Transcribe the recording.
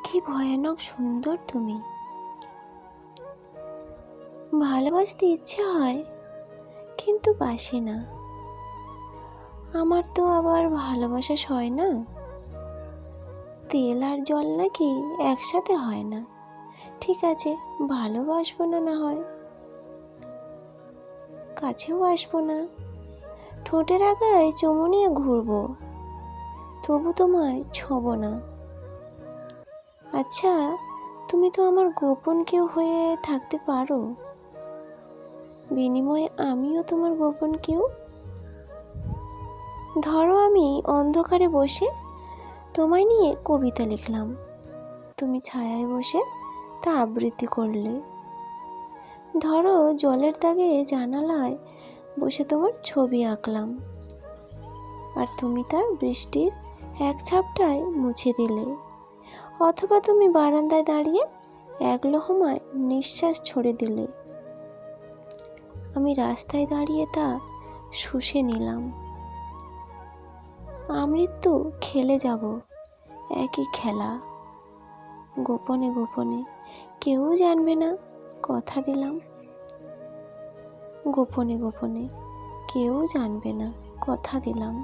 কি ভয়ানক সুন্দর তুমি। ভালোবাসতে ইচ্ছে হয় কিন্তু বাসি না। আমার তো আবার ভালোবাসা সয় না। তেল আর জল নাকি একসাথে হয় না। ঠিক আছে, ভালোবাসবো না, না হয় কাছেও আসবো না, ঠোঁটের আগায় চুমু নিয়ে ঘুরবো, তবু তোমায় ছোঁব না। আচ্ছা, তুমি তো আমার গোপন কেউ হয়ে থাকতে পারো, বিনিময়ে আমিও তোমার গোপন কেউ। ধরো আমি অন্ধকারে বসে তোমায় নিয়ে কবিতা লিখলাম, তুমি ছায়ায় বসে তা আবৃত্তি করলে। ধরো জলের দাগে জানালায় বসে তোমার ছবি আঁকলাম, আর তুমি তা বৃষ্টির এক ঝাপটায় মুছে দিলে। অথবা তুমি বারান্দায় দাঁড়িয়ে এক লহমায় নিঃশ্বাস ছড়ে দিলে, আমি রাস্তায় দাঁড়িয়ে তা শুষে নিলাম। আমৃত্যু খেলে যাব একই খেলা, গোপনে গোপনে, কেউ জানবে না, কথা দিলাম। গোপনে গোপনে, কেউ জানবে না, কথা দিলাম।